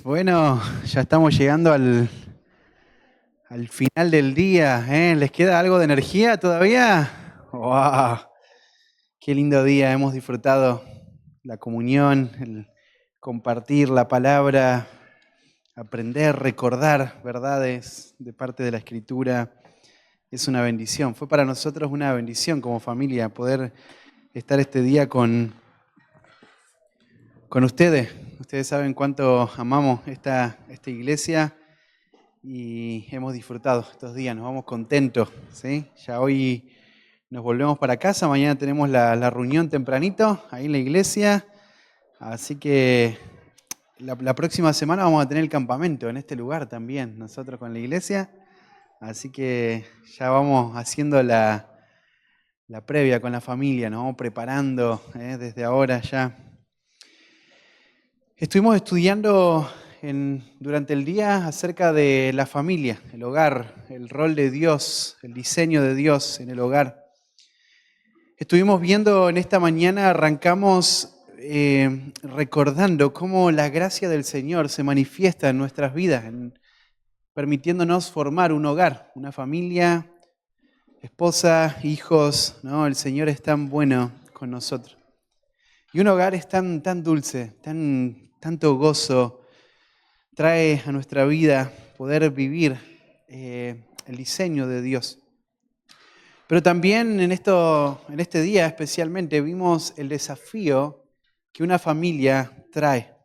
Bueno, ya estamos llegando al final del día, ¿eh? ¿Les queda algo de energía todavía? ¡Wow! Qué lindo día, hemos disfrutado la comunión, el compartir la palabra, aprender, recordar verdades de parte de la Escritura. Es una bendición, fue para nosotros una bendición como familia poder estar este día con ustedes. Ustedes saben cuánto amamos esta iglesia y hemos disfrutado estos días, nos vamos contentos, ¿sí? Ya hoy nos volvemos para casa, mañana tenemos la reunión tempranito ahí en la iglesia, así que la próxima semana vamos a tener el campamento en este lugar también, nosotros con la iglesia, así que ya vamos haciendo la previa con la familia, nos vamos preparando desde ahora ya. Estuvimos estudiando durante el día acerca de la familia, el hogar, el rol de Dios, el diseño de Dios en el hogar. Estuvimos viendo en esta mañana, arrancamos recordando cómo la gracia del Señor se manifiesta en nuestras vidas, permitiéndonos formar un hogar, una familia, esposa, hijos, ¿no? El Señor es tan bueno con nosotros. Y un hogar es tan dulce, tanto gozo, trae a nuestra vida poder vivir el diseño de Dios. Pero también en este día especialmente vimos el desafío que una familia trae.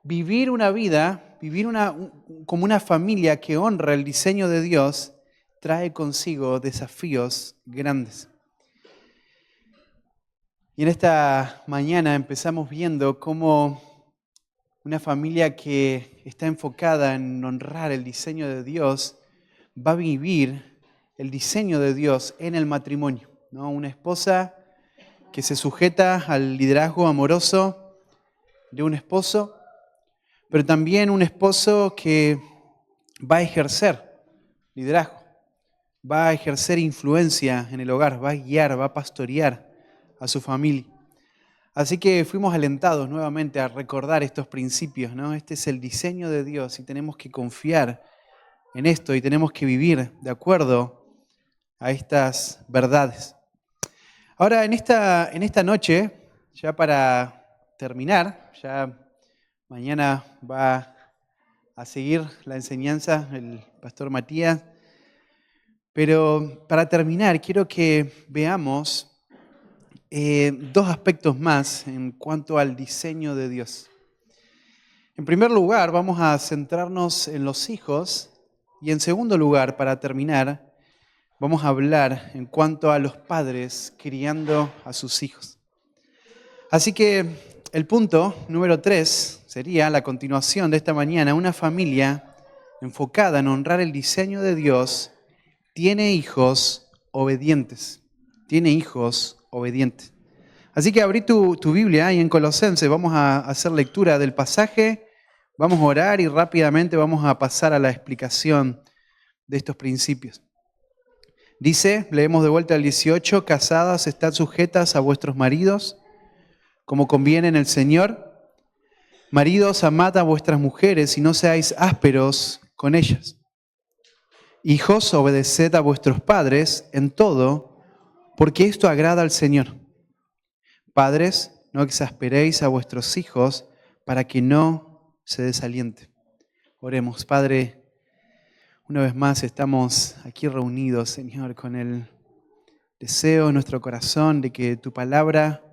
Vivir una vida, como una familia que honra el diseño de Dios, trae consigo desafíos grandes. Y en esta mañana empezamos viendo cómo una familia que está enfocada en honrar el diseño de Dios va a vivir el diseño de Dios en el matrimonio, ¿no? Una esposa que se sujeta al liderazgo amoroso de un esposo, pero también un esposo que va a ejercer liderazgo, va a ejercer influencia en el hogar, va a guiar, va a pastorear a su familia. Así que fuimos alentados nuevamente a recordar estos principios, ¿no? Este es el diseño de Dios y tenemos que confiar en esto y tenemos que vivir de acuerdo a estas verdades. Ahora, en esta noche, ya para terminar, ya mañana va a seguir la enseñanza el pastor Matías, pero para terminar quiero que veamos dos aspectos más en cuanto al diseño de Dios. En primer lugar, vamos a centrarnos en los hijos y en segundo lugar, para terminar, vamos a hablar en cuanto a los padres criando a sus hijos. Así que el punto número 3 sería la continuación de esta mañana. Una familia enfocada en honrar el diseño de Dios tiene hijos obedientes. Tiene hijos obedientes. Así que abrí tu Biblia ahí en Colosenses, vamos a hacer lectura del pasaje, vamos a orar y rápidamente vamos a pasar a la explicación de estos principios. Dice, leemos de vuelta el 18, casadas, estad sujetas a vuestros maridos, como conviene en el Señor. Maridos, amad a vuestras mujeres y no seáis ásperos con ellas. Hijos, obedeced a vuestros padres en todo, porque esto agrada al Señor. Padres, no exasperéis a vuestros hijos para que no se desalienten. Oremos, Padre, una vez más estamos aquí reunidos, Señor, con el deseo en nuestro corazón de que tu palabra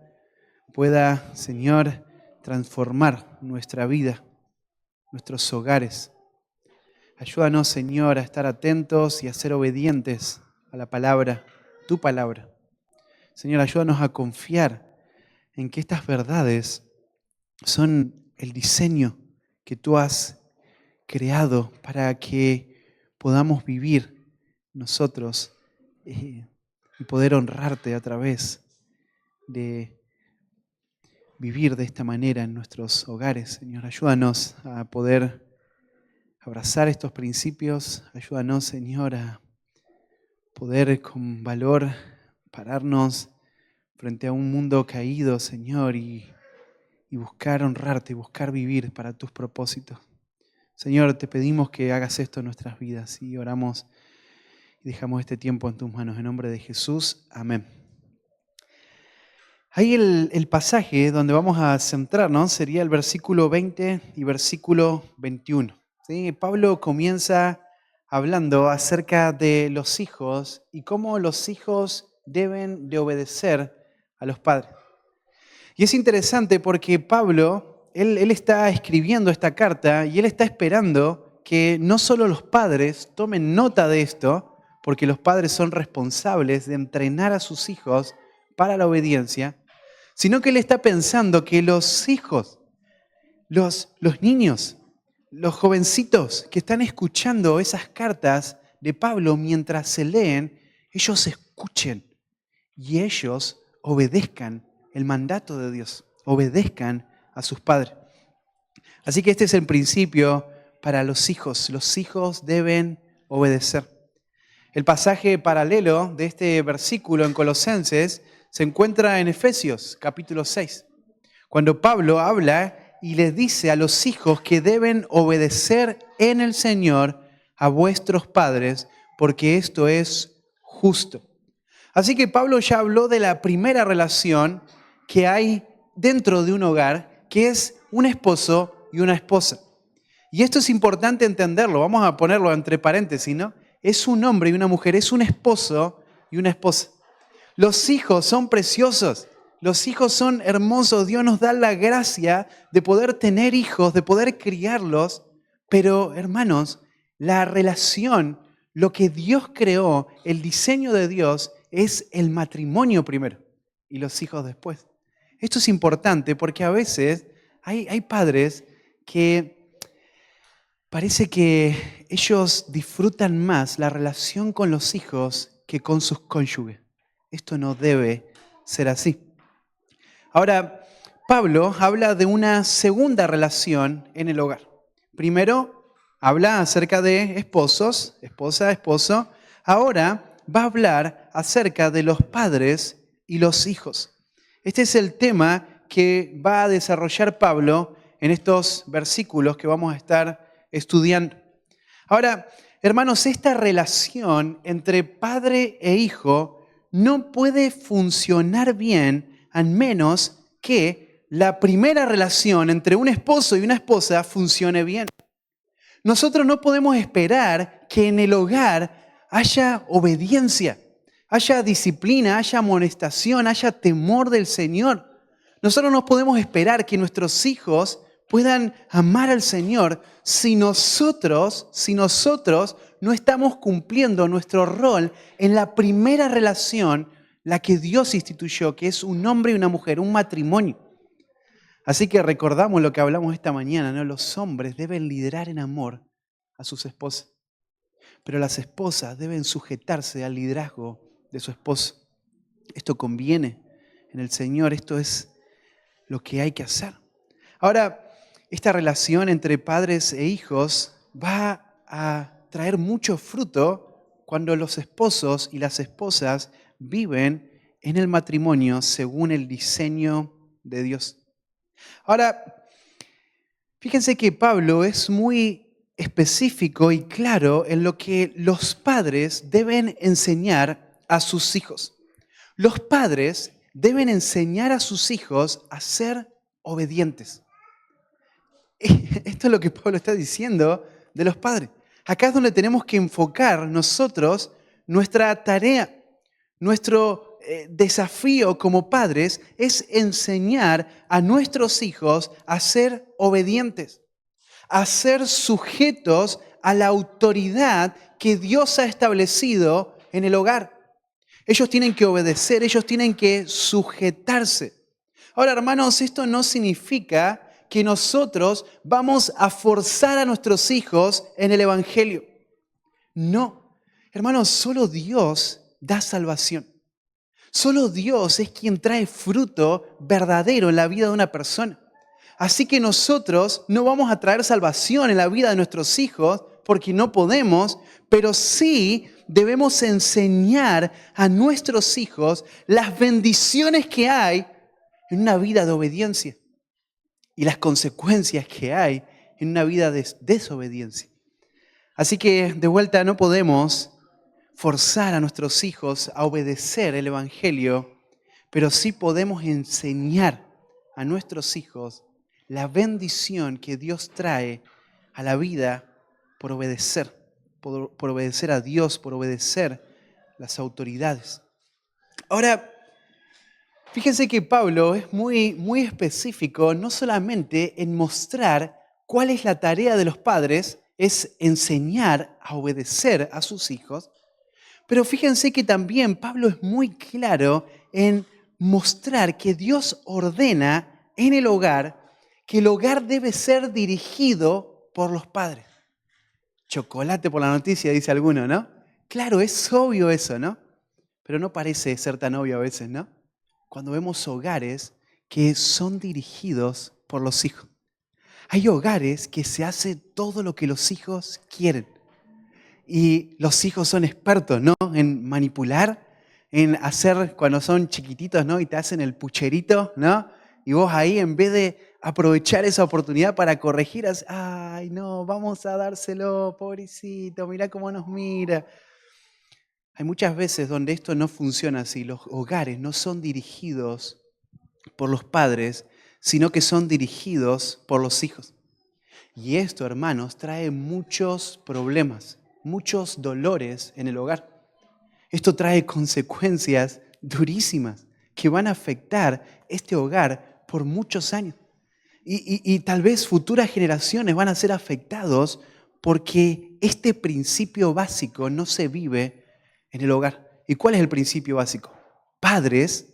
pueda, Señor, transformar nuestra vida, nuestros hogares. Ayúdanos, Señor, a estar atentos y a ser obedientes a la palabra, tu palabra. Señor, ayúdanos a confiar en que estas verdades son el diseño que tú has creado para que podamos vivir nosotros y poder honrarte a través de vivir de esta manera en nuestros hogares. Señor, ayúdanos a poder abrazar estos principios. Ayúdanos, Señor, a poder con valor pararnos frente a un mundo caído, Señor, y y buscar honrarte, buscar vivir para tus propósitos. Señor, te pedimos que hagas esto en nuestras vidas y oramos y dejamos este tiempo en tus manos. En nombre de Jesús, amén. Ahí el pasaje donde vamos a centrarnos sería el versículo 20 y versículo 21. ¿Sí? Pablo comienza hablando acerca de los hijos y cómo los hijos deben de obedecer a los padres. Y es interesante porque Pablo, él está escribiendo esta carta y él está esperando que no solo los padres tomen nota de esto, porque los padres son responsables de entrenar a sus hijos para la obediencia, sino que él está pensando que los hijos, los niños, los jovencitos que están escuchando esas cartas de Pablo mientras se leen, ellos escuchen y ellos obedezcan el mandato de Dios, obedezcan a sus padres. Así que este es el principio para los hijos. Los hijos deben obedecer. El pasaje paralelo de este versículo en Colosenses se encuentra en Efesios capítulo 6, cuando Pablo habla y les dice a los hijos que deben obedecer en el Señor a vuestros padres, porque esto es justo. Así que Pablo ya habló de la primera relación que hay dentro de un hogar, que es un esposo y una esposa. Y esto es importante entenderlo, vamos a ponerlo entre paréntesis, ¿no? Es un hombre y una mujer, es un esposo y una esposa. Los hijos son preciosos, los hijos son hermosos, Dios nos da la gracia de poder tener hijos, de poder criarlos, pero hermanos, la relación, lo que Dios creó, el diseño de Dios es el matrimonio primero y los hijos después. Esto es importante porque a veces hay padres que parece que ellos disfrutan más la relación con los hijos que con sus cónyuges. Esto no debe ser así. Ahora, Pablo habla de una segunda relación en el hogar. Primero, habla acerca de esposos, esposa, esposo. Ahora va a hablar acerca de los padres y los hijos. Este es el tema que va a desarrollar Pablo en estos versículos que vamos a estar estudiando. Ahora, hermanos, esta relación entre padre e hijo no puede funcionar bien a menos que la primera relación entre un esposo y una esposa funcione bien. Nosotros no podemos esperar que en el hogar haya obediencia, haya disciplina, haya amonestación, haya temor del Señor. Nosotros no podemos esperar que nuestros hijos puedan amar al Señor si nosotros no estamos cumpliendo nuestro rol en la primera relación, la que Dios instituyó, que es un hombre y una mujer, un matrimonio. Así que recordamos lo que hablamos esta mañana, ¿no? Los hombres deben liderar en amor a sus esposas, pero las esposas deben sujetarse al liderazgo de su esposo. Esto conviene en el Señor, esto es lo que hay que hacer. Ahora, esta relación entre padres e hijos va a traer mucho fruto cuando los esposos y las esposas viven en el matrimonio según el diseño de Dios. Ahora, fíjense que Pablo es muy específico y claro en lo que los padres deben enseñar a sus hijos. Los padres deben enseñar a sus hijos a ser obedientes. Esto es lo que Pablo está diciendo de los padres. Acá es donde tenemos que enfocar nosotros nuestra tarea, nuestro desafío como padres es enseñar a nuestros hijos a ser obedientes, a ser sujetos a la autoridad que Dios ha establecido en el hogar. Ellos tienen que obedecer, ellos tienen que sujetarse. Ahora, hermanos, esto no significa que nosotros vamos a forzar a nuestros hijos en el Evangelio. No, hermanos, solo Dios da salvación. Solo Dios es quien trae fruto verdadero en la vida de una persona. Así que nosotros no vamos a traer salvación en la vida de nuestros hijos porque no podemos, pero sí debemos enseñar a nuestros hijos las bendiciones que hay en una vida de obediencia. y las consecuencias que hay en una vida de desobediencia. Así que de vuelta no podemos forzar a nuestros hijos a obedecer el Evangelio, pero sí podemos enseñar a nuestros hijos la bendición que Dios trae a la vida por obedecer, por obedecer a Dios, por obedecer las autoridades. Ahora, fíjense que Pablo es muy específico, no solamente en mostrar cuál es la tarea de los padres, es enseñar a obedecer a sus hijos, pero fíjense que también Pablo es muy claro en mostrar que Dios ordena en el hogar que el hogar debe ser dirigido por los padres. Chocolate por la noticia, dice alguno, ¿no? Claro, es obvio eso, ¿no? Pero no parece ser tan obvio a veces, ¿no? Cuando vemos hogares que son dirigidos por los hijos. Hay hogares que se hace todo lo que los hijos quieren. Y los hijos son expertos, ¿no? En manipular, en hacer cuando son chiquititos, ¿no? Y te hacen el pucherito, ¿no? Y vos ahí, en vez de aprovechar esa oportunidad para corregir, ay, no, vamos a dárselo, pobrecito, mirá cómo nos mira. Hay muchas veces donde esto no funciona así. Los hogares no son dirigidos por los padres, sino que son dirigidos por los hijos. Y esto, hermanos, trae muchos problemas, muchos dolores en el hogar. Esto trae consecuencias durísimas que van a afectar este hogar por muchos años. Y tal vez futuras generaciones van a ser afectados porque este principio básico no se vive en el hogar. ¿Y cuál es el principio básico? Padres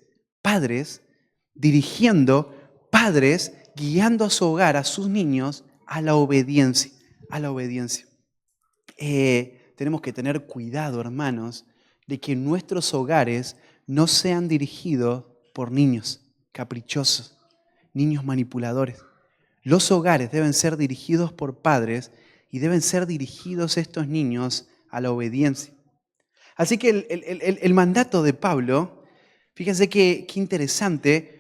dirigiendo, padres guiando a su hogar, a sus niños, a la obediencia. Tenemos que tener cuidado, hermanos, de que nuestros hogares no sean dirigidos por niños caprichosos, niños manipuladores. Los hogares deben ser dirigidos por padres y deben ser dirigidos estos niños a la obediencia. Así que el mandato de Pablo, fíjense qué interesante,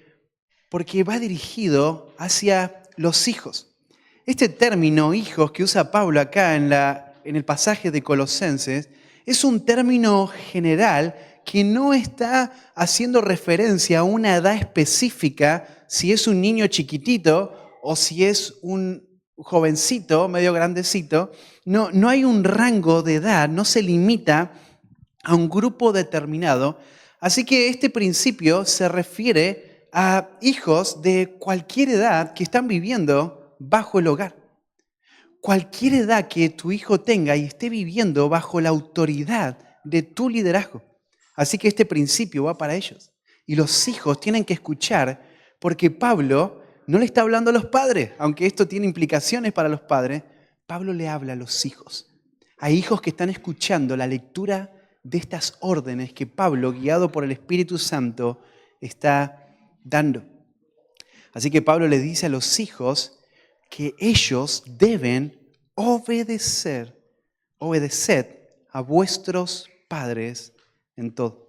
porque va dirigido hacia los hijos. Este término hijos que usa Pablo acá en el pasaje de Colosenses es un término general que no está haciendo referencia a una edad específica, si es un niño chiquitito o si es un jovencito, medio grandecito. No hay un rango de edad, no se limita a un grupo determinado. Así que este principio se refiere a hijos de cualquier edad que están viviendo bajo el hogar. Cualquier edad que tu hijo tenga y esté viviendo bajo la autoridad de tu liderazgo. Así que este principio va para ellos. Y los hijos tienen que escuchar, porque Pablo no le está hablando a los padres, aunque esto tiene implicaciones para los padres. Pablo le habla a los hijos. Hay hijos que están escuchando la lectura de estas órdenes que Pablo, guiado por el Espíritu Santo, está dando. Así que Pablo le dice a los hijos que ellos deben obedeced a vuestros padres en todo.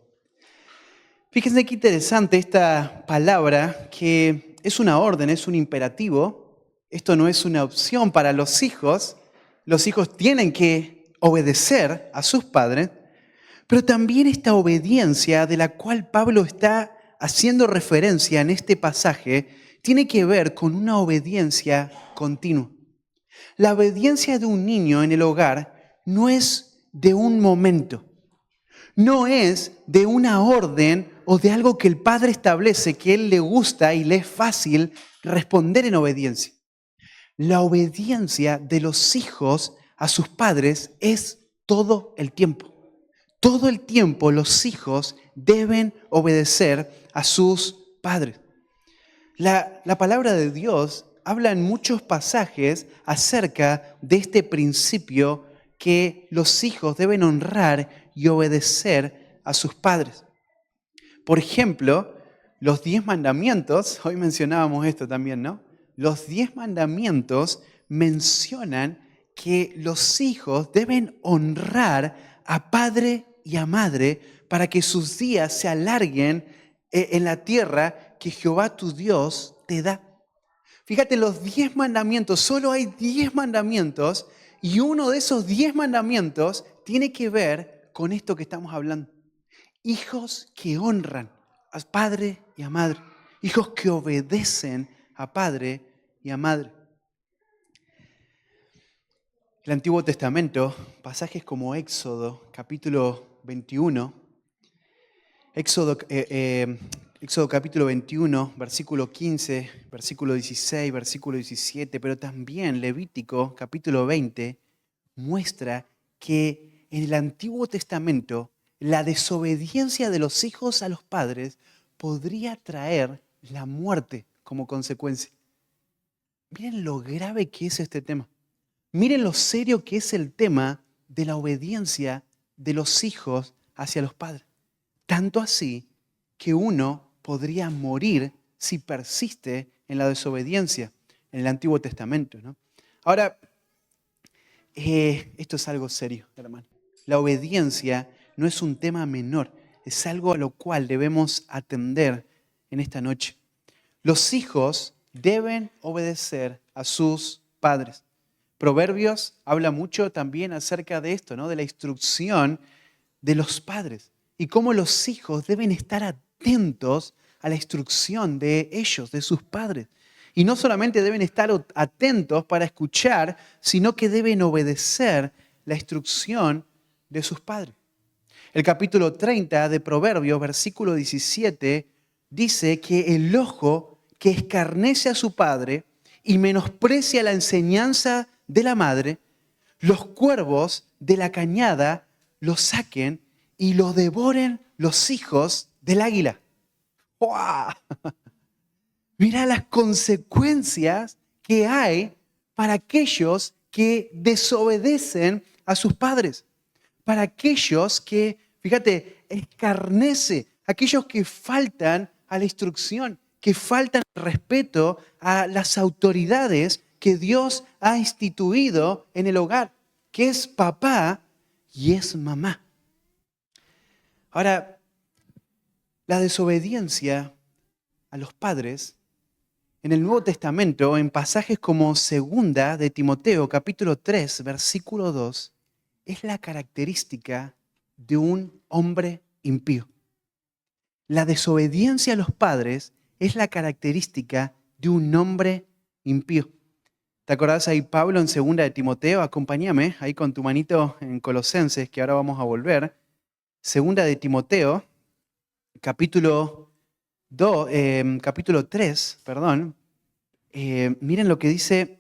Fíjense qué interesante esta palabra, que es una orden, es un imperativo. Esto no es una opción para los hijos. Los hijos tienen que obedecer a sus padres, pero también esta obediencia de la cual Pablo está haciendo referencia en este pasaje tiene que ver con una obediencia continua. La obediencia de un niño en el hogar no es de un momento, no es de una orden o de algo que el padre establece que a él le gusta y le es fácil responder en obediencia. La obediencia de los hijos a sus padres es todo el tiempo. Todo el tiempo los hijos deben obedecer a sus padres. La palabra de Dios habla en muchos pasajes acerca de este principio que los hijos deben honrar y obedecer a sus padres. Por ejemplo, los 10 mandamientos, hoy mencionábamos esto también, ¿no? Los 10 mandamientos mencionan que los hijos deben honrar a padre y a madre para que sus días se alarguen en la tierra que Jehová tu Dios te da. Fíjate, los 10 mandamientos, solo hay 10 mandamientos y uno de esos 10 mandamientos tiene que ver con esto que estamos hablando. Hijos que honran a padre y a madre. Hijos que obedecen a padre y a madre. El Antiguo Testamento, pasajes como Éxodo, capítulo 21, Éxodo capítulo 21, versículo 15, versículo 16, versículo 17, pero también Levítico capítulo 20 muestra que en el Antiguo Testamento la desobediencia de los hijos a los padres podría traer la muerte como consecuencia. Miren lo grave que es este tema. Miren lo serio que es el tema de la obediencia de los hijos hacia los padres. Tanto así que uno podría morir si persiste en la desobediencia en el Antiguo Testamento, ¿no? Ahora, esto es algo serio, hermano. La obediencia no es un tema menor, es algo a lo cual debemos atender en esta noche. Los hijos deben obedecer a sus padres. Proverbios habla mucho también acerca de esto, ¿no? De la instrucción de los padres y cómo los hijos deben estar atentos a la instrucción de ellos, de sus padres. Y no solamente deben estar atentos para escuchar, sino que deben obedecer la instrucción de sus padres. El capítulo 30 de Proverbios, versículo 17, dice que el ojo que escarnece a su padre y menosprecia la enseñanza de la madre, los cuervos de la cañada lo saquen y lo devoren los hijos del águila. ¡Wow! Mira las consecuencias que hay para aquellos que desobedecen a sus padres. Para aquellos que, fíjate, escarnece, aquellos que faltan a la instrucción, que faltan al respeto a las autoridades que Dios ha instituido en el hogar, que es papá y es mamá. Ahora, la desobediencia a los padres en el Nuevo Testamento, en pasajes como Segunda de Timoteo, capítulo 3, versículo 2, es la característica de un hombre impío. La desobediencia a los padres es la característica de un hombre impío. ¿Te acordás ahí, Pablo, en Segunda de Timoteo? Acompáñame ahí con tu manito en Colosenses, que ahora vamos a volver. Segunda de Timoteo, capítulo 3, perdón. Miren lo que dice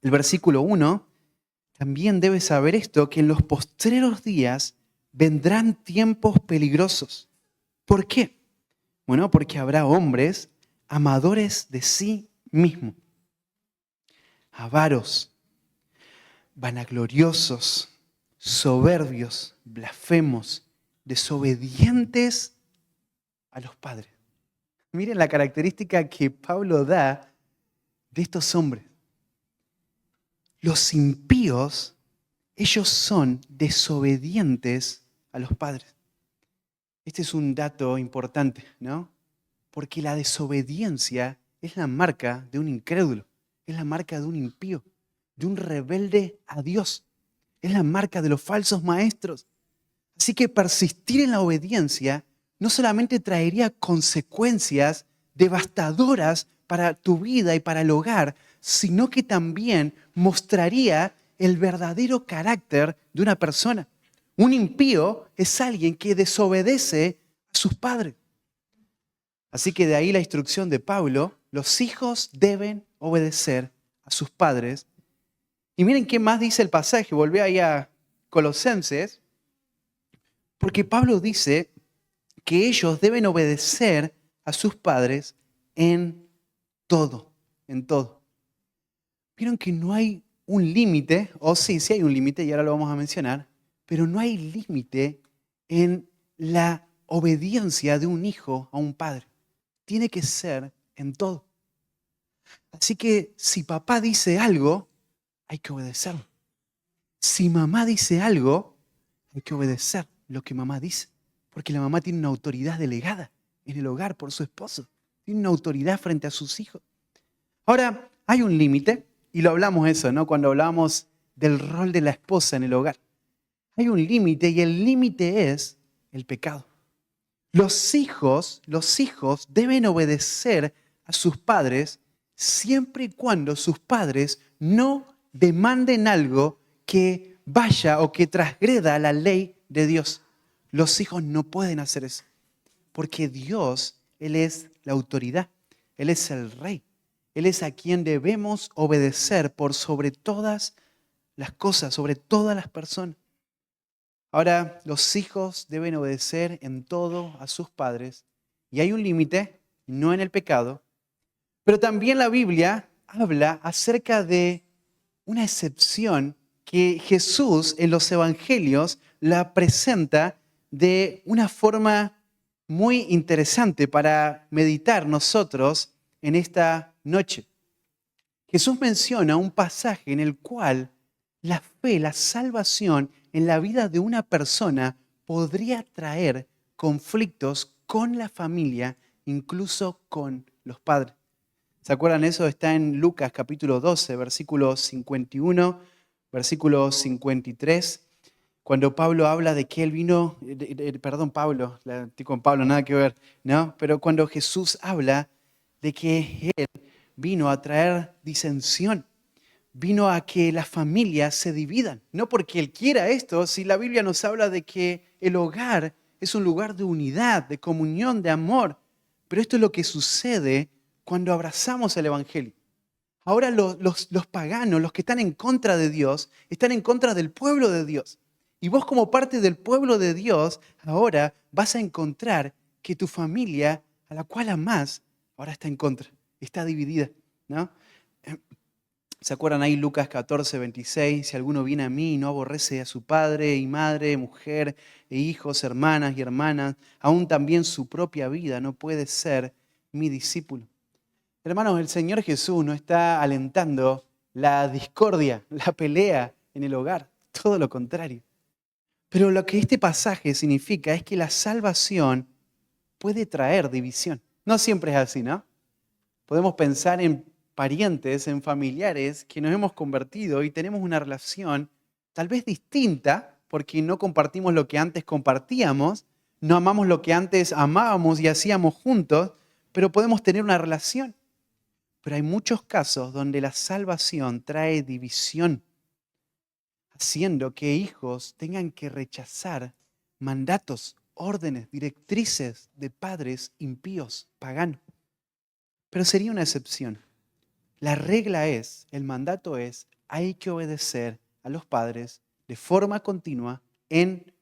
el versículo 1. También debes saber esto, que en los postreros días vendrán tiempos peligrosos. ¿Por qué? Bueno, porque habrá hombres amadores de sí mismos, avaros, vanagloriosos, soberbios, blasfemos, desobedientes a los padres. Miren la característica que Pablo da de estos hombres. Los impíos, ellos son desobedientes a los padres. Este es un dato importante, ¿no? Porque la desobediencia es la marca de un incrédulo, es la marca de un impío, de un rebelde a Dios, es la marca de los falsos maestros. Así que persistir en la obediencia no solamente traería consecuencias devastadoras para tu vida y para el hogar, sino que también mostraría el verdadero carácter de una persona. Un impío es alguien que desobedece a sus padres. Así que de ahí la instrucción de Pablo, los hijos deben obedecer a sus padres. Y miren qué más dice el pasaje, volví ahí a Colosenses, porque Pablo dice que ellos deben obedecer a sus padres en todo, en todo. Vieron que no hay un límite, o sí hay un límite y ahora lo vamos a mencionar, pero no hay límite en la obediencia de un hijo a un padre. Tiene que ser en todo. Así que si papá dice algo, hay que obedecerlo. Si mamá dice algo, hay que obedecer lo que mamá dice. Porque la mamá tiene una autoridad delegada en el hogar por su esposo. Tiene una autoridad frente a sus hijos. Ahora, hay un límite, y lo hablamos eso, ¿no? Cuando hablamos del rol de la esposa en el hogar. Hay un límite y el límite es el pecado. Los hijos deben obedecer a sus padres siempre y cuando sus padres no demanden algo que vaya o que transgreda la ley de Dios. Los hijos no pueden hacer eso, porque Dios, Él es la autoridad, Él es el rey, Él es a quien debemos obedecer por sobre todas las cosas, sobre todas las personas. Ahora, los hijos deben obedecer en todo a sus padres y hay un límite, no en el pecado, pero también la Biblia habla acerca de una excepción que Jesús en los evangelios la presenta de una forma muy interesante para meditar nosotros en esta noche. Jesús menciona un pasaje en el cual la fe, la salvación en la vida de una persona podría traer conflictos con la familia, incluso con los padres. ¿Se acuerdan eso? Está en Lucas capítulo 12, versículo 51, versículo 53, cuando Pablo habla de que él vino, Pablo, estoy con Pablo, nada que ver, ¿no? Pero cuando Jesús habla de que él vino a traer disensión, vino a que las familias se dividan. No porque Él quiera esto, si la Biblia nos habla de que el hogar es un lugar de unidad, de comunión, de amor. Pero esto es lo que sucede cuando abrazamos el Evangelio. Ahora los paganos, los que están en contra de Dios, están en contra del pueblo de Dios. Y vos como parte del pueblo de Dios, ahora vas a encontrar que tu familia, a la cual amás, ahora está en contra, está dividida, ¿no? ¿Se acuerdan ahí Lucas 14, 26? Si alguno viene a mí y no aborrece a su padre y madre, mujer e hijos, hermanas y hermanas, aún también su propia vida, no puede ser mi discípulo. Hermanos, el Señor Jesús no está alentando la discordia, la pelea en el hogar, todo lo contrario. Pero lo que este pasaje significa es que la salvación puede traer división. No siempre es así, ¿no? Podemos pensar en parientes, en familiares que nos hemos convertido y tenemos una relación tal vez distinta porque no compartimos lo que antes compartíamos, no amamos lo que antes amábamos y hacíamos juntos, pero podemos tener una relación. Pero hay muchos casos donde la salvación trae división, haciendo que hijos tengan que rechazar mandatos, órdenes, directrices de padres impíos, paganos. Pero sería una excepción. La regla es, el mandato es, hay que obedecer a los padres de forma continua en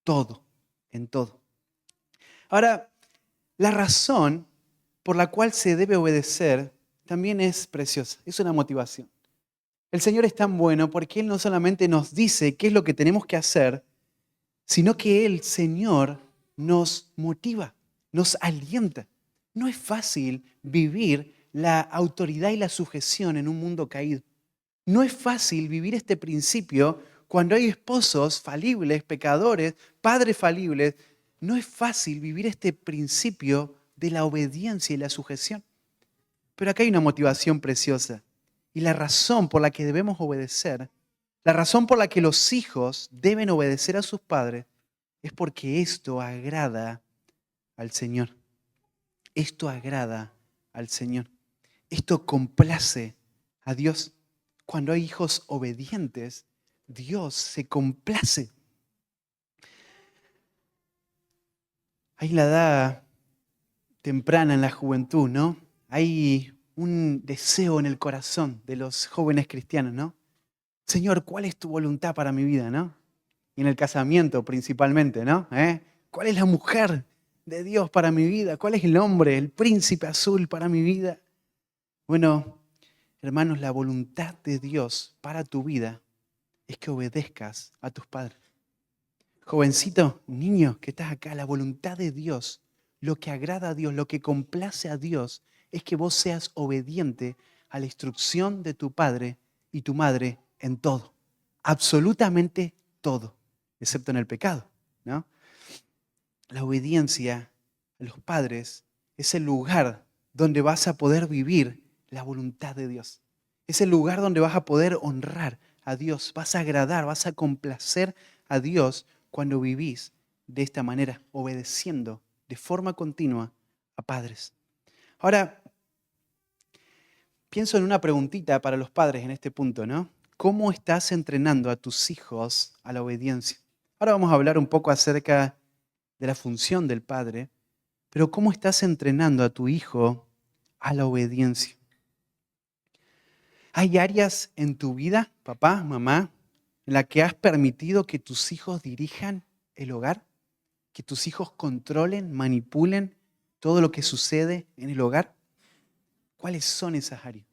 todo, en todo. Ahora, la razón por la cual se debe obedecer también es preciosa, es una motivación. El Señor es tan bueno porque Él no solamente nos dice qué es lo que tenemos que hacer, sino que el Señor nos motiva, nos alienta. No es fácil vivir la autoridad y la sujeción en un mundo caído. No es fácil vivir este principio cuando hay esposos falibles, pecadores, padres falibles. No es fácil vivir este principio de la obediencia y la sujeción. Pero acá hay una motivación preciosa. Y la razón por la que debemos obedecer, la razón por la que los hijos deben obedecer a sus padres, es porque esto agrada al Señor. Esto agrada al Señor. Esto complace a Dios. Cuando hay hijos obedientes, Dios se complace. Hay la edad temprana en la juventud, ¿no? Hay un deseo en el corazón de los jóvenes cristianos, ¿no? Señor, ¿cuál es tu voluntad para mi vida, no? Y en el casamiento principalmente, ¿no? ¿Cuál es la mujer de Dios para mi vida? ¿Cuál es el hombre, el príncipe azul para mi vida? Bueno, hermanos, la voluntad de Dios para tu vida es que obedezcas a tus padres. Jovencito, niño que estás acá, la voluntad de Dios, lo que agrada a Dios, lo que complace a Dios, es que vos seas obediente a la instrucción de tu padre y tu madre en todo. Absolutamente todo, excepto en el pecado, ¿no? La obediencia a los padres es el lugar donde vas a poder vivir la voluntad de Dios. Es el lugar donde vas a poder honrar a Dios, vas a agradar, vas a complacer a Dios cuando vivís de esta manera, obedeciendo de forma continua a padres. Ahora, pienso en una preguntita para los padres en este punto, ¿no? ¿Cómo estás entrenando a tus hijos a la obediencia? Ahora vamos a hablar un poco acerca de la función del padre, pero ¿cómo estás entrenando a tu hijo a la obediencia? ¿Hay áreas en tu vida, papá, mamá, en la que has permitido que tus hijos dirijan el hogar? ¿Que tus hijos controlen, manipulen todo lo que sucede en el hogar? ¿Cuáles son esas áreas?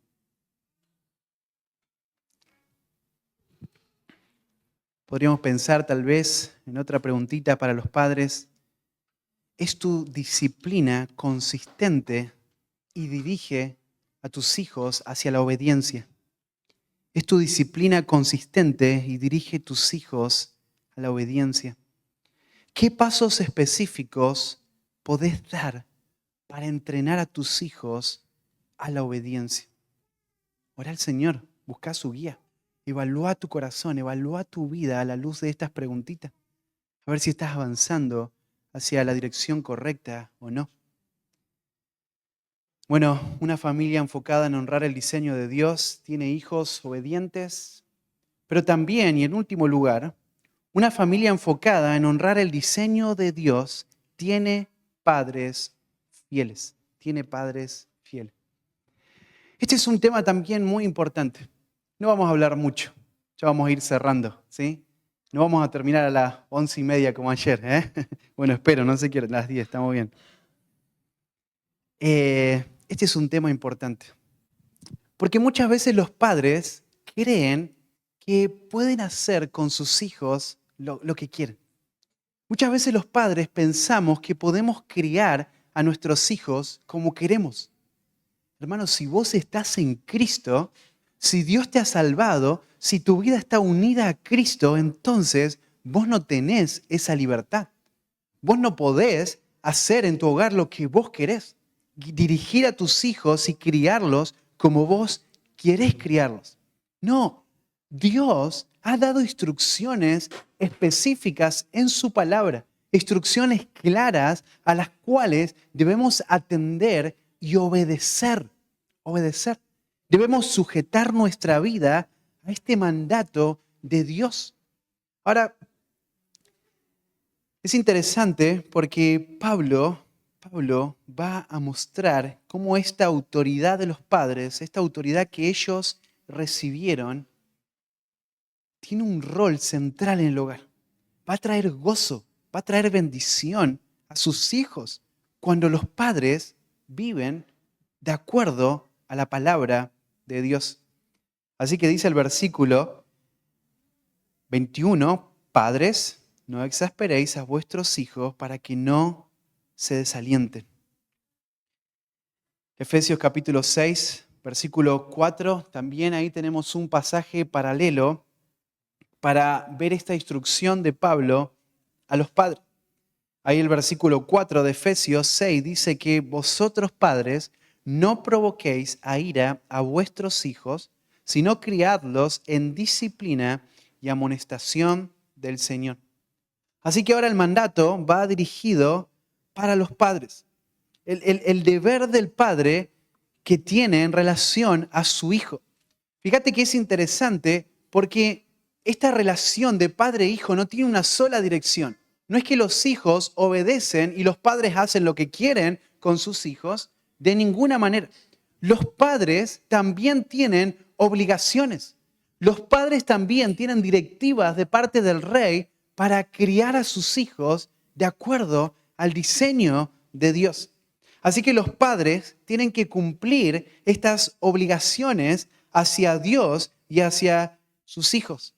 Podríamos pensar tal vez en otra preguntita para los padres. ¿Es tu disciplina consistente y dirige a tus hijos hacia la obediencia? ¿Es tu disciplina consistente y dirige a tus hijos a la obediencia? ¿Qué pasos específicos podés dar para entrenar a tus hijos a la obediencia? Ora al Señor, busca su guía. Evalúa tu corazón, evalúa tu vida a la luz de estas preguntitas. A ver si estás avanzando hacia la dirección correcta o no. Bueno, una familia enfocada en honrar el diseño de Dios tiene hijos obedientes, pero también, y en último lugar, una familia enfocada en honrar el diseño de Dios tiene padres fieles. Tiene padres fieles. Este es un tema también muy importante. No vamos a hablar mucho, ya vamos a ir cerrando, ¿sí? No vamos a terminar a las 11:30 como ayer, ¿eh? Bueno, espero, no sé qué, a las 10, estamos bien. Este es un tema importante, porque muchas veces los padres creen que pueden hacer con sus hijos lo que quieren. Muchas veces los padres pensamos que podemos criar a nuestros hijos como queremos. Hermanos, si vos estás en Cristo, si Dios te ha salvado, si tu vida está unida a Cristo, entonces vos no tenés esa libertad. Vos no podés hacer en tu hogar lo que vos querés. Dirigir a tus hijos y criarlos como vos querés criarlos. No, Dios ha dado instrucciones específicas en su palabra, instrucciones claras a las cuales debemos atender y obedecer. Obedecer. Debemos sujetar nuestra vida a este mandato de Dios. Ahora, es interesante porque Pablo va a mostrar cómo esta autoridad de los padres, esta autoridad que ellos recibieron, tiene un rol central en el hogar. Va a traer gozo, va a traer bendición a sus hijos cuando los padres viven de acuerdo a la palabra de Dios. Así que dice el versículo 21, padres, no exasperéis a vuestros hijos para que no se desalienten. Efesios capítulo 6, versículo 4, también ahí tenemos un pasaje paralelo para ver esta instrucción de Pablo a los padres. Ahí el versículo 4 de Efesios 6 dice que vosotros padres no provoquéis a ira a vuestros hijos, sino criadlos en disciplina y amonestación del Señor. Así que ahora el mandato va dirigido para los padres. El deber del padre que tiene en relación a su hijo. Fíjate que es interesante porque esta relación de padre e hijo no tiene una sola dirección. No es que los hijos obedecen y los padres hacen lo que quieren con sus hijos, de ninguna manera. Los padres también tienen obligaciones. Los padres también tienen directivas de parte del rey para criar a sus hijos de acuerdo al diseño de Dios. Así que los padres tienen que cumplir estas obligaciones hacia Dios y hacia sus hijos.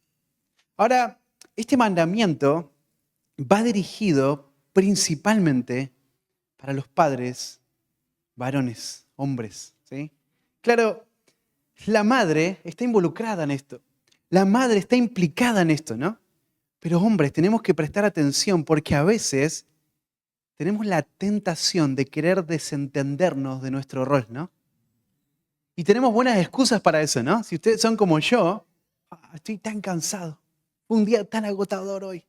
Ahora, este mandamiento va dirigido principalmente para los padres varones, hombres, ¿sí? Claro, la madre está involucrada en esto. La madre está implicada en esto, ¿no? Pero hombres, tenemos que prestar atención porque a veces tenemos la tentación de querer desentendernos de nuestro rol, ¿no? Y tenemos buenas excusas para eso, ¿no? Si ustedes son como yo, estoy tan cansado. Fue un día tan agotador hoy.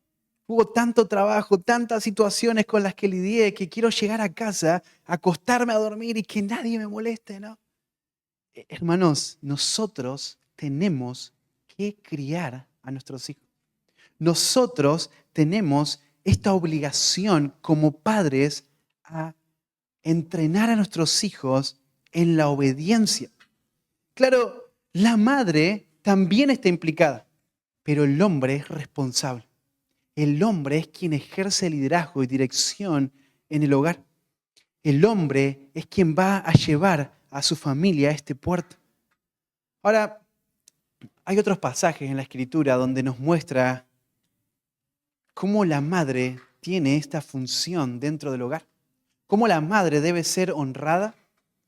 Hubo tanto trabajo, tantas situaciones con las que lidié que quiero llegar a casa, acostarme a dormir y que nadie me moleste, ¿no? Hermanos, nosotros tenemos que criar a nuestros hijos. Nosotros tenemos esta obligación como padres a entrenar a nuestros hijos en la obediencia. Claro, la madre también está implicada, pero el hombre es responsable. El hombre es quien ejerce liderazgo y dirección en el hogar. El hombre es quien va a llevar a su familia a este puerto. Ahora, hay otros pasajes en la Escritura donde nos muestra cómo la madre tiene esta función dentro del hogar, cómo la madre debe ser honrada,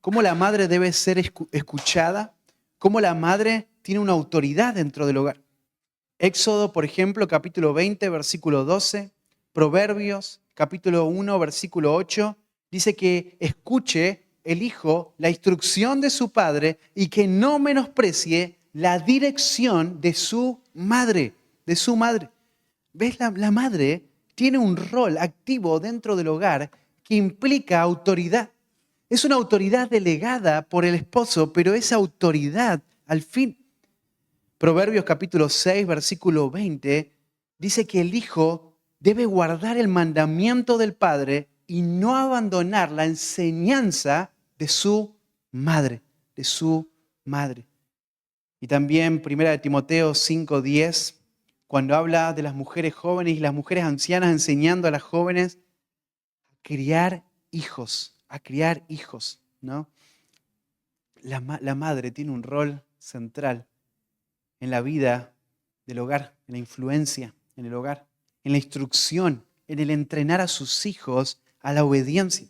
cómo la madre debe ser escuchada, cómo la madre tiene una autoridad dentro del hogar. Éxodo, por ejemplo, capítulo 20, versículo 12, Proverbios, capítulo 1, versículo 8, dice que escuche el hijo la instrucción de su padre y que no menosprecie la dirección de su madre, ¿Ves? La madre tiene un rol activo dentro del hogar que implica autoridad. Es una autoridad delegada por el esposo, pero esa autoridad, al fin, Proverbios capítulo 6, versículo 20, dice que el hijo debe guardar el mandamiento del padre y no abandonar la enseñanza de su madre, de su madre. Y también 1 Timoteo 5:10, cuando habla de las mujeres jóvenes y las mujeres ancianas enseñando a las jóvenes a criar hijos, ¿no? La madre tiene un rol central en la vida del hogar, en la influencia en el hogar, en la instrucción, en el entrenar a sus hijos a la obediencia.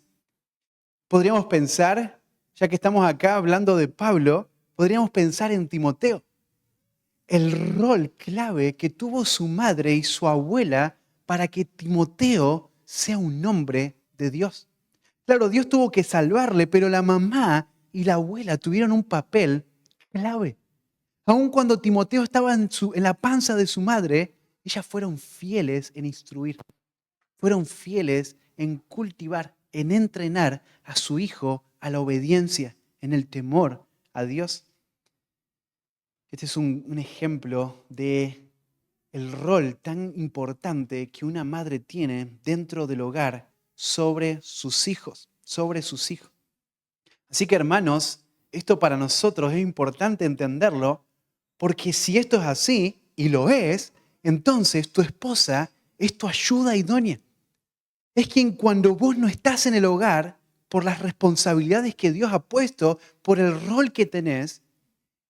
Podríamos pensar, ya que estamos acá hablando de Pablo, podríamos pensar en Timoteo. El rol clave que tuvo su madre y su abuela para que Timoteo sea un hombre de Dios. Claro, Dios tuvo que salvarle, pero la mamá y la abuela tuvieron un papel clave. Aun cuando Timoteo estaba en la panza de su madre, ellas fueron fieles en instruir, fueron fieles en cultivar, en entrenar a su hijo a la obediencia, en el temor a Dios. Este es un ejemplo de el rol tan importante que una madre tiene dentro del hogar sobre sus hijos, Así que, hermanos, esto para nosotros es importante entenderlo, porque si esto es así, y lo es, entonces tu esposa es tu ayuda idónea. Es quien cuando vos no estás en el hogar, por las responsabilidades que Dios ha puesto, por el rol que tenés,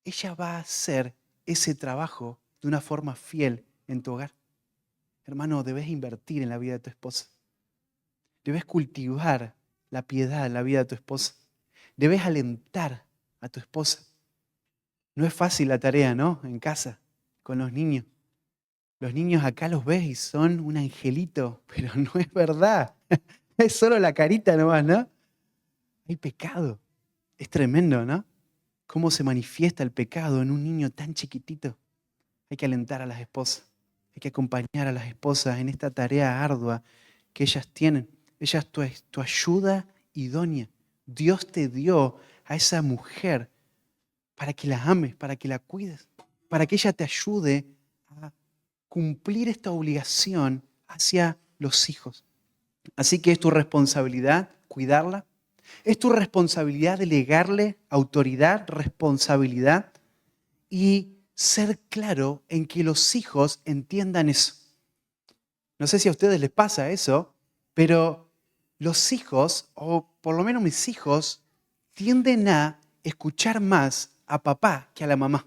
ella va a hacer ese trabajo de una forma fiel en tu hogar. Hermano, debes invertir en la vida de tu esposa. Debes cultivar la piedad en la vida de tu esposa. Debes alentar a tu esposa. No es fácil la tarea, ¿no? En casa, con los niños. Los niños acá los ves y son un angelito, pero no es verdad. Es solo la carita nomás, ¿no? Hay pecado. Es tremendo, ¿no? Cómo se manifiesta el pecado en un niño tan chiquitito. Hay que alentar a las esposas. Hay que acompañar a las esposas en esta tarea ardua que ellas tienen. Ella es tu ayuda idónea. Dios te dio a esa mujer para que la ames, para que la cuides, para que ella te ayude a cumplir esta obligación hacia los hijos. Así que es tu responsabilidad cuidarla. Es tu responsabilidad delegarle autoridad, responsabilidad y ser claro en que los hijos entiendan eso. No sé si a ustedes les pasa eso, pero los hijos, o por lo menos mis hijos, tienden a escuchar más a papá que a la mamá.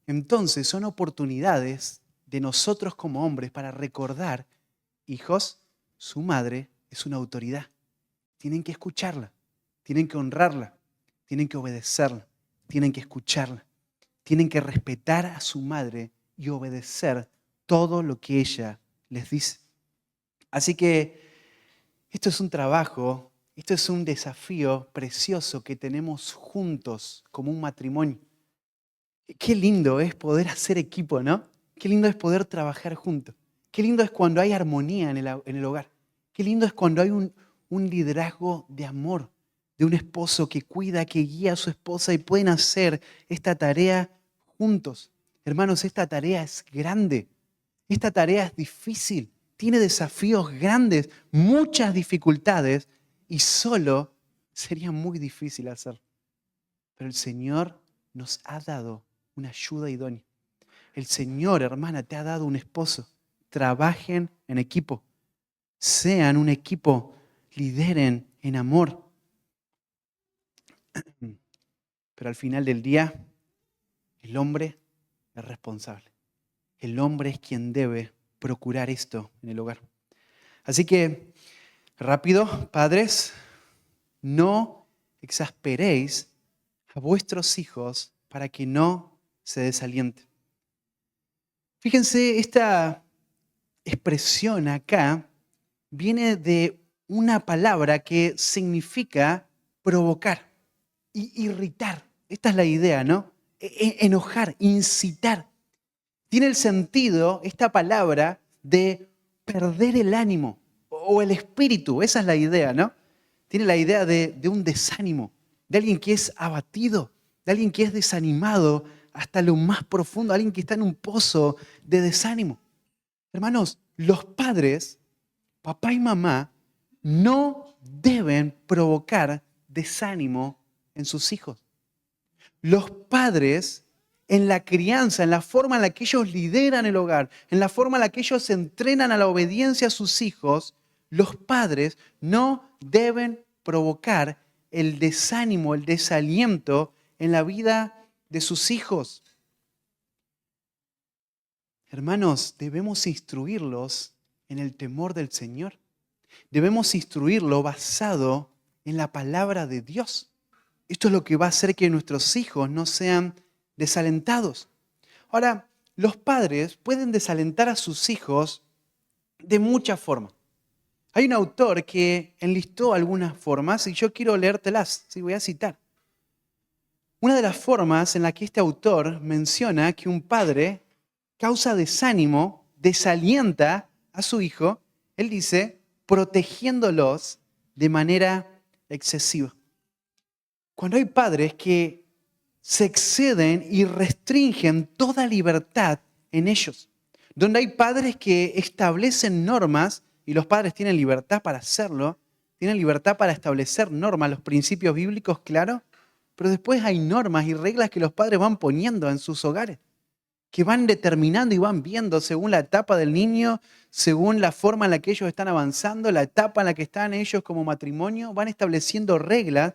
Entonces son oportunidades de nosotros como hombres para recordar, hijos, su madre es una autoridad. Tienen que escucharla, tienen que honrarla, tienen que obedecerla, tienen que escucharla, tienen que respetar a su madre y obedecer todo lo que ella les dice. Así que esto es un trabajo Esto es un desafío precioso que tenemos juntos como un matrimonio. Qué lindo es poder hacer equipo, ¿no? Qué lindo es poder trabajar juntos. Qué lindo es cuando hay armonía en el hogar. Qué lindo es cuando hay un liderazgo de amor, de un esposo que cuida, que guía a su esposa y pueden hacer esta tarea juntos. Hermanos, esta tarea es grande. Esta tarea es difícil. Tiene desafíos grandes, muchas dificultades y solo sería muy difícil hacerlo. Pero el Señor nos ha dado una ayuda idónea. El Señor, hermana, te ha dado un esposo. Trabajen en equipo. Sean un equipo. Lideren en amor. Pero al final del día, el hombre es responsable. El hombre es quien debe procurar esto en el hogar. Así que, rápido, padres, no exasperéis a vuestros hijos para que no se desalienten. Fíjense, esta expresión acá viene de una palabra que significa provocar y irritar. Esta es la idea, ¿no? Enojar, incitar. Tiene el sentido, esta palabra, de perder el ánimo o el espíritu. Esa es la idea, ¿no? Tiene la idea de un desánimo, de alguien que es abatido, de alguien que es desanimado hasta lo más profundo, alguien que está en un pozo de desánimo. Hermanos, los padres, papá y mamá, no deben provocar desánimo en sus hijos. Los padres, en la crianza, en la forma en la que ellos lideran el hogar, en la forma en la que ellos entrenan a la obediencia a sus hijos, los padres no deben provocar el desánimo, el desaliento en la vida de sus hijos. Hermanos, debemos instruirlos en el temor del Señor. Debemos instruirlo basado en la palabra de Dios. Esto es lo que va a hacer que nuestros hijos no sean desalentados. Ahora, los padres pueden desalentar a sus hijos de muchas formas. Hay un autor que enlistó algunas formas y yo quiero leértelas, ¿sí? Voy a citar. Una de las formas en la que este autor menciona que un padre causa desánimo, desalienta a su hijo, él dice, protegiéndolos de manera excesiva. Cuando hay padres que se exceden y restringen toda libertad en ellos, donde hay padres que establecen normas, y los padres tienen libertad para hacerlo, tienen libertad para establecer normas, los principios bíblicos, claro, pero después hay normas y reglas que los padres van poniendo en sus hogares, que van determinando y van viendo según la etapa del niño, según la forma en la que ellos están avanzando, la etapa en la que están ellos como matrimonio, van estableciendo reglas,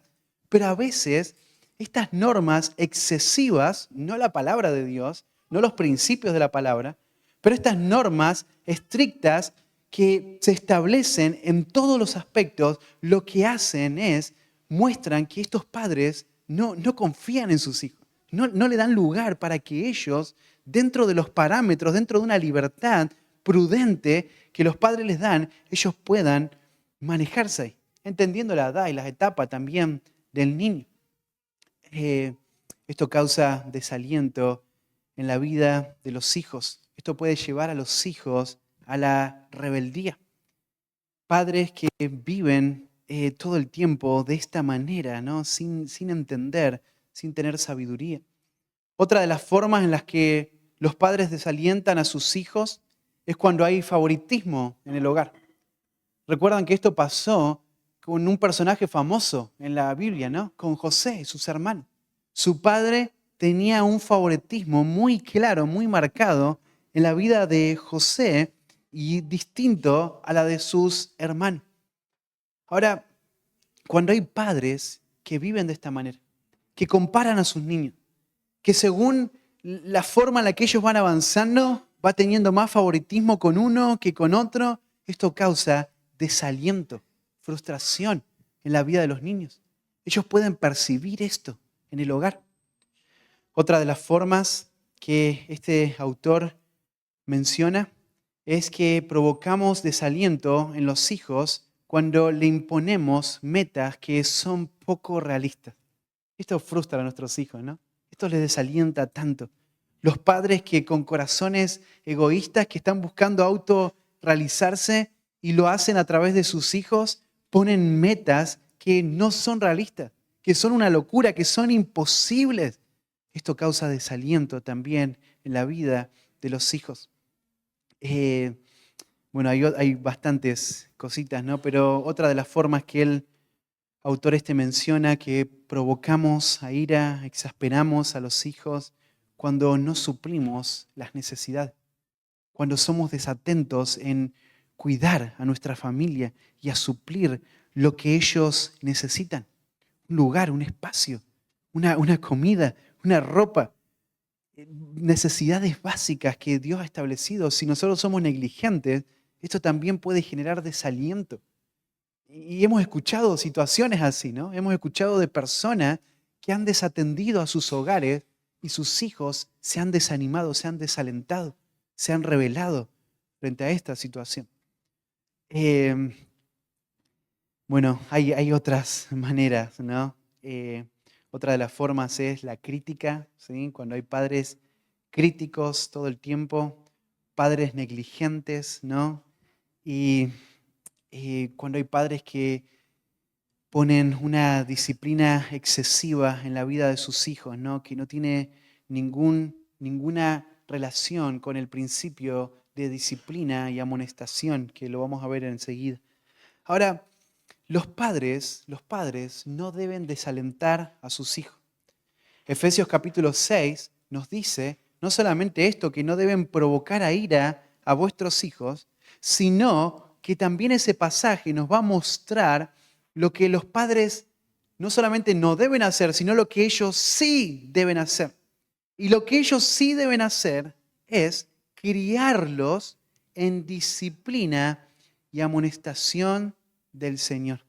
pero a veces estas normas excesivas, no la palabra de Dios, no los principios de la palabra, pero estas normas estrictas que se establecen en todos los aspectos, lo que hacen es, muestran que estos padres no confían en sus hijos, no le dan lugar para que ellos, dentro de los parámetros, dentro de una libertad prudente que los padres les dan, ellos puedan manejarse ahí, entendiendo la edad y las etapas también del niño. Esto causa desaliento en la vida de los hijos. Esto puede llevar a los hijos a la rebeldía. Padres que viven todo el tiempo de esta manera, ¿no? Sin entender, sin tener sabiduría. Otra de las formas en las que los padres desalientan a sus hijos es cuando hay favoritismo en el hogar. Recuerdan que esto pasó con un personaje famoso en la Biblia, ¿no? Con José y sus hermanos. Su padre tenía un favoritismo muy claro, muy marcado en la vida de José y distinto a la de sus hermanos. Ahora, cuando hay padres que viven de esta manera, que comparan a sus niños, que según la forma en la que ellos van avanzando, va teniendo más favoritismo con uno que con otro, esto causa desaliento, frustración en la vida de los niños. Ellos pueden percibir esto en el hogar. Otra de las formas que este autor menciona es que provocamos desaliento en los hijos cuando le imponemos metas que son poco realistas. Esto frustra a nuestros hijos, ¿no? Esto les desalienta tanto. Los padres que con corazones egoístas que están buscando autorrealizarse y lo hacen a través de sus hijos, ponen metas que no son realistas, que son una locura, que son imposibles. Esto causa desaliento también en la vida de los hijos. Bueno, hay bastantes cositas, ¿no? Pero otra de las formas que el autor menciona que provocamos a ira, exasperamos a los hijos cuando no suplimos las necesidades, cuando somos desatentos en cuidar a nuestra familia y a suplir lo que ellos necesitan. Un lugar, un espacio, una comida, una ropa, necesidades básicas que Dios ha establecido. Si nosotros somos negligentes, esto también puede generar desaliento. Y hemos escuchado situaciones así, ¿no? Hemos escuchado de personas que han desatendido a sus hogares y sus hijos se han desanimado, se han desalentado, se han rebelado frente a esta situación. Bueno, hay otras maneras, ¿no? Otra de las formas es la crítica, ¿sí? Cuando hay padres críticos todo el tiempo, padres negligentes, ¿no? Y cuando hay padres que ponen una disciplina excesiva en la vida de sus hijos, ¿no? Que no tiene ninguna relación con el principio de disciplina y amonestación, que lo vamos a ver enseguida. Ahora, los padres no deben desalentar a sus hijos. Efesios capítulo 6 nos dice no solamente esto, que no deben provocar a ira a vuestros hijos, sino que también ese pasaje nos va a mostrar lo que los padres no solamente no deben hacer, sino lo que ellos sí deben hacer. Y lo que ellos sí deben hacer es criarlos en disciplina y amonestación del Señor.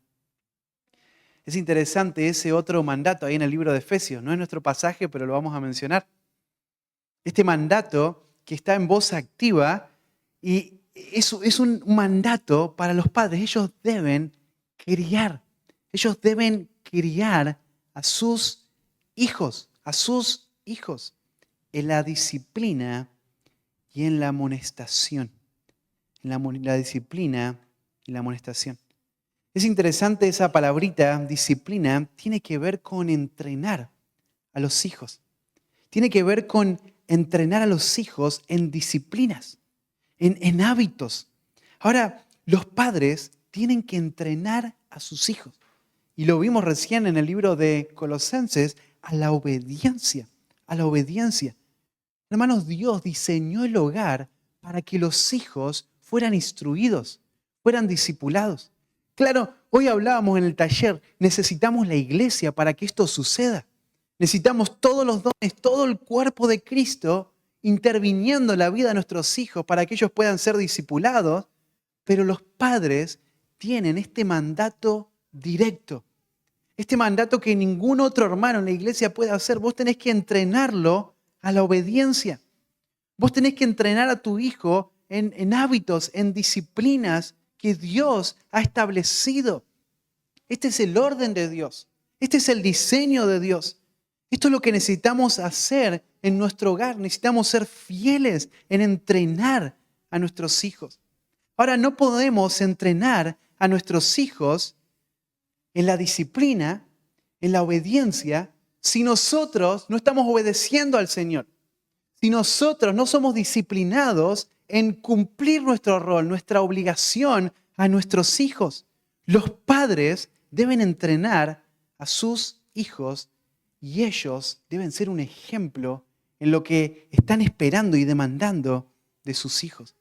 Es interesante ese otro mandato ahí en el libro de Efesios. No es nuestro pasaje, pero lo vamos a mencionar. Este mandato que está en voz activa y es un mandato para los padres. Ellos deben criar a sus hijos, en la disciplina y en la amonestación. La disciplina y la amonestación. Es interesante esa palabrita, disciplina, tiene que ver con entrenar a los hijos. Tiene que ver con entrenar a los hijos en disciplinas, en hábitos. Ahora, los padres tienen que entrenar a sus hijos. Y lo vimos recién en el libro de Colosenses, a la obediencia, a la obediencia. Hermanos, Dios diseñó el hogar para que los hijos fueran instruidos, fueran discipulados. Claro, hoy hablábamos en el taller, necesitamos la iglesia para que esto suceda. Necesitamos todos los dones, todo el cuerpo de Cristo interviniendo en la vida de nuestros hijos para que ellos puedan ser discipulados, pero los padres tienen este mandato directo, este mandato que ningún otro hermano en la iglesia puede hacer. Vos tenés que entrenarlo a la obediencia. Vos tenés que entrenar a tu hijo en hábitos, en disciplinas que Dios ha establecido. Este es el orden de Dios. Este es el diseño de Dios. Esto es lo que necesitamos hacer en nuestro hogar. Necesitamos ser fieles en entrenar a nuestros hijos. Ahora, no podemos entrenar a nuestros hijos en la disciplina, en la obediencia, si nosotros no estamos obedeciendo al Señor. Si nosotros no somos disciplinados en cumplir nuestro rol, nuestra obligación a nuestros hijos. Los padres deben entrenar a sus hijos y ellos deben ser un ejemplo en lo que están esperando y demandando de sus hijos.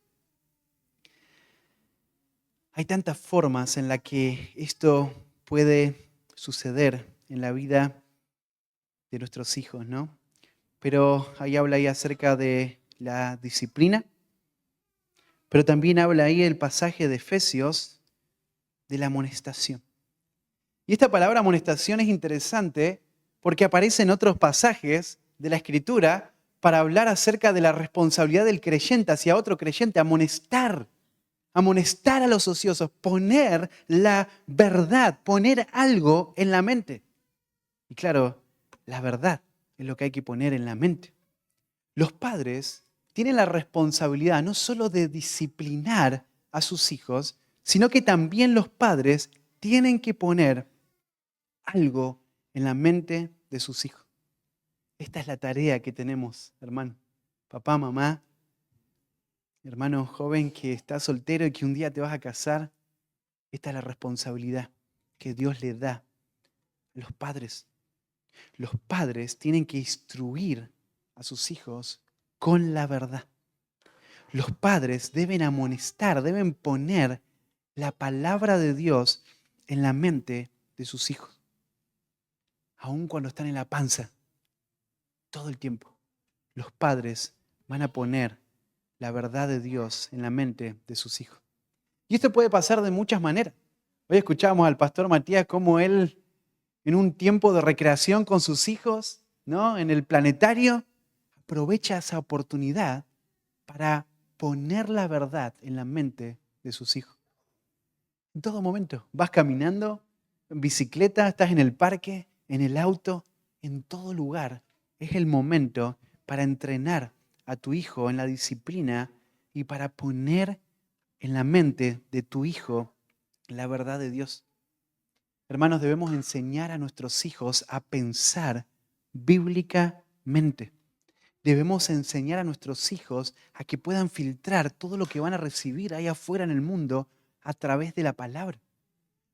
Hay tantas formas en las que esto puede suceder en la vida de nuestros hijos, ¿no? Pero ahí habla acerca de la disciplina, pero también habla ahí el pasaje de Efesios de la amonestación. Y esta palabra amonestación es interesante porque aparece en otros pasajes de la Escritura para hablar acerca de la responsabilidad del creyente hacia otro creyente, amonestar Amonestar a los ociosos, poner la verdad, poner algo en la mente. Y claro, la verdad es lo que hay que poner en la mente. Los padres tienen la responsabilidad no solo de disciplinar a sus hijos, sino que también los padres tienen que poner algo en la mente de sus hijos. Esta es la tarea que tenemos, hermano. Papá, mamá, hermano joven que está soltero y que un día te vas a casar. Esta es la responsabilidad que Dios le da a los padres. Los padres tienen que instruir a sus hijos con la verdad. Los padres deben amonestar, deben poner la palabra de Dios en la mente de sus hijos. Aun cuando están en la panza, todo el tiempo, los padres van a poner la verdad de Dios en la mente de sus hijos. Y esto puede pasar de muchas maneras. Hoy escuchábamos al pastor Matías cómo él, en un tiempo de recreación con sus hijos, ¿no?, en el planetario, aprovecha esa oportunidad para poner la verdad en la mente de sus hijos. En todo momento. Vas caminando, en bicicleta, estás en el parque, en el auto, en todo lugar. Es el momento para entrenar a tu hijo en la disciplina y para poner en la mente de tu hijo la verdad de Dios. Hermanos, debemos enseñar a nuestros hijos a pensar bíblicamente. Debemos enseñar a nuestros hijos a que puedan filtrar todo lo que van a recibir ahí afuera en el mundo a través de la palabra.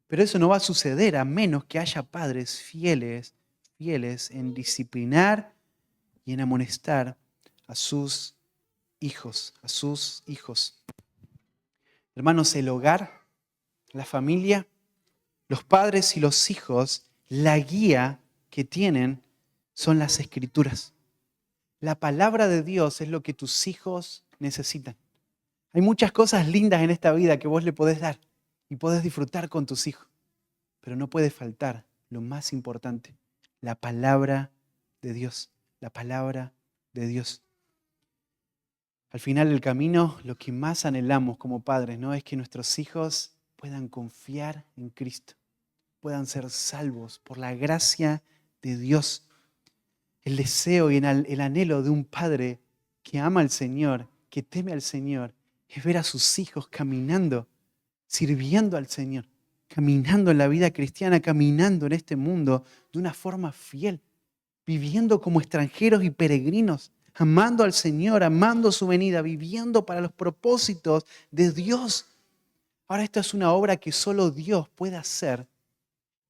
Pero eso no va a suceder a menos que haya padres fieles en disciplinar y en amonestar a sus hijos. Hermanos, el hogar, la familia, los padres y los hijos, la guía que tienen son las Escrituras. La palabra de Dios es lo que tus hijos necesitan. Hay muchas cosas lindas en esta vida que vos le podés dar y podés disfrutar con tus hijos. Pero no puede faltar lo más importante, la palabra de Dios. La palabra de Dios. Al final del camino, lo que más anhelamos como padres, ¿no?, es que nuestros hijos puedan confiar en Cristo, puedan ser salvos por la gracia de Dios. El deseo y el anhelo de un padre que ama al Señor, que teme al Señor, es ver a sus hijos caminando, sirviendo al Señor, caminando en la vida cristiana, caminando en este mundo de una forma fiel, viviendo como extranjeros y peregrinos, amando al Señor, amando su venida, viviendo para los propósitos de Dios. Ahora, esta es una obra que solo Dios puede hacer,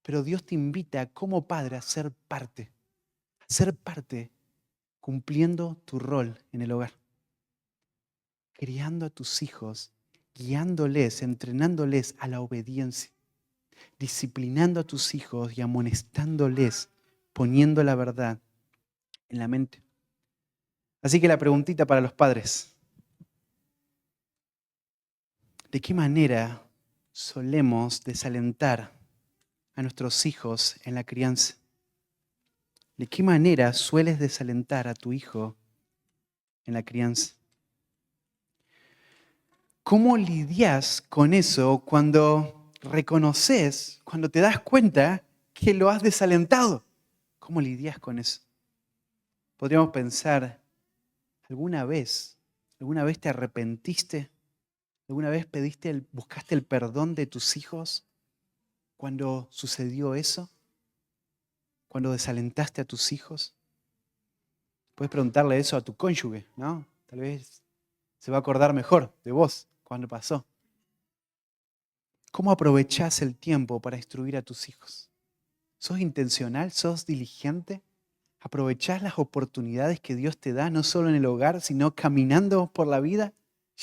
pero Dios te invita como padre a ser parte cumpliendo tu rol en el hogar, criando a tus hijos, guiándoles, entrenándoles a la obediencia, disciplinando a tus hijos y amonestándoles, poniendo la verdad en la mente. Así que la preguntita para los padres: ¿de qué manera solemos desalentar a nuestros hijos en la crianza? ¿De qué manera sueles desalentar a tu hijo en la crianza? ¿Cómo lidias con eso cuando reconoces, cuando te das cuenta que lo has desalentado? ¿Cómo lidias con eso? Podríamos pensar, ¿alguna vez te arrepentiste? ¿Alguna vez buscaste el perdón de tus hijos cuando sucedió eso? ¿Cuando desalentaste a tus hijos? Puedes preguntarle eso a tu cónyuge, ¿no? Tal vez se va a acordar mejor de vos cuando pasó. ¿Cómo aprovechás el tiempo para instruir a tus hijos? ¿Sos intencional? ¿Sos diligente? ¿Aprovechás las oportunidades que Dios te da, no solo en el hogar, sino caminando por la vida,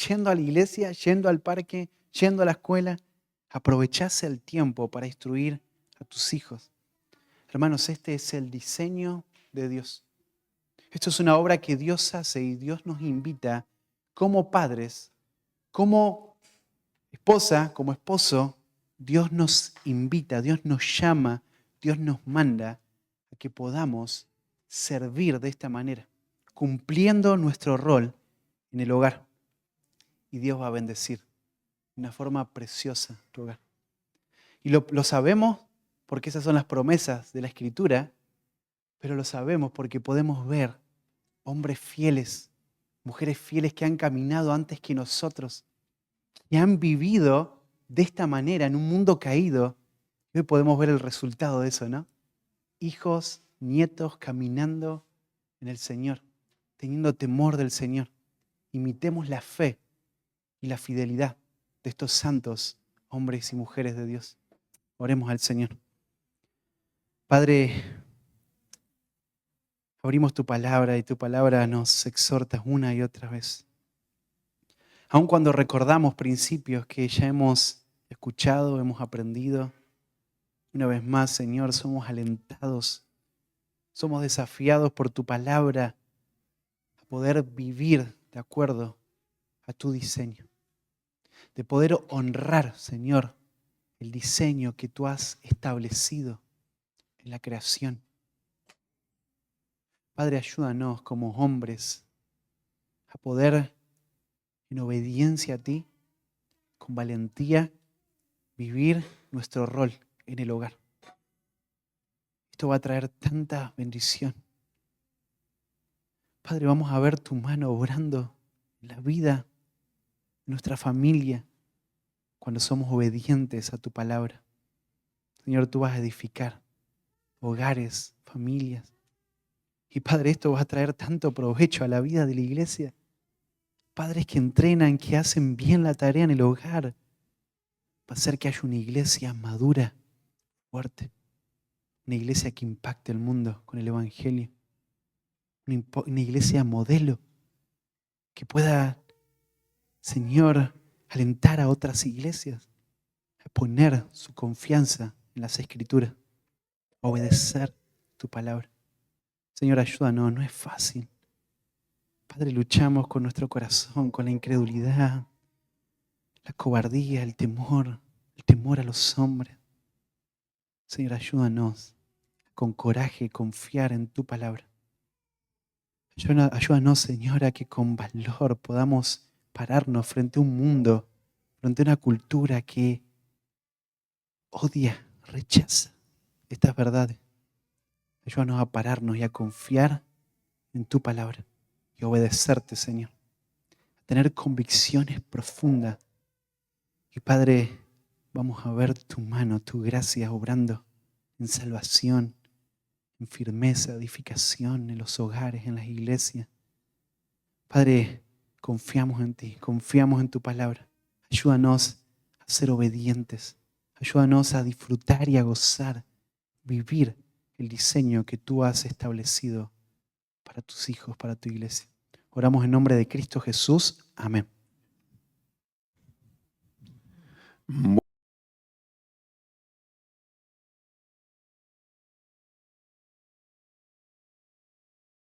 yendo a la iglesia, yendo al parque, yendo a la escuela? ¿Aprovechás el tiempo para instruir a tus hijos? Hermanos, este es el diseño de Dios. Esto es una obra que Dios hace y Dios nos invita como padres, como esposa, como esposo. Dios nos invita, Dios nos llama, Dios nos manda a que podamos servir de esta manera, cumpliendo nuestro rol en el hogar. Y Dios va a bendecir. de una forma preciosa tu hogar. Y lo sabemos porque esas son las promesas de la Escritura, pero lo sabemos porque podemos ver hombres fieles, mujeres fieles que han caminado antes que nosotros, que han vivido de esta manera en un mundo caído. Y hoy podemos ver el resultado de eso, ¿no? Hijos, nietos caminando en el Señor, teniendo temor del Señor. Imitemos la fe y la fidelidad de estos santos hombres y mujeres de Dios. Oremos al Señor. Padre, abrimos tu palabra y tu palabra nos exhorta una y otra vez. Aun cuando recordamos principios que ya hemos escuchado, hemos aprendido, una vez más, Señor, somos alentados, somos desafiados por tu palabra a poder vivir de acuerdo a tu diseño, de poder honrar, Señor, el diseño que tú has establecido en la creación. Padre, ayúdanos como hombres a poder, en obediencia a ti, con valentía, vivir nuestro rol en el hogar. Esto va a traer tanta bendición. Padre, vamos a ver tu mano obrando en la vida de nuestra familia cuando somos obedientes a tu palabra. Señor, tú vas a edificar hogares, familias. Y Padre, esto va a traer tanto provecho a la vida de la iglesia. Padres que entrenan, que hacen bien la tarea en el hogar. Va a hacer que haya una iglesia madura, fuerte. Una iglesia que impacte el mundo con el Evangelio. Una iglesia modelo que pueda, Señor, alentar a otras iglesias a poner su confianza en las Escrituras, a obedecer tu palabra. Señor, ayúdanos, no es fácil. Padre, luchamos con nuestro corazón, con la incredulidad, la cobardía, el temor a los hombres. Señor, ayúdanos con coraje confiar en tu palabra. Ayúdanos, Señor, a que con valor podamos pararnos frente a un mundo, frente a una cultura que odia, rechaza estas verdades. Ayúdanos a pararnos y a confiar en tu palabra y obedecerte, Señor. A tener convicciones profundas. Y Padre, vamos a ver tu mano, tu gracia obrando en salvación, en firmeza, edificación, en los hogares, en las iglesias. Padre, confiamos en ti, confiamos en tu palabra. Ayúdanos a ser obedientes. Ayúdanos a disfrutar y a gozar, vivir el diseño que tú has establecido para tus hijos, para tu iglesia. Oramos en nombre de Cristo Jesús. Amén.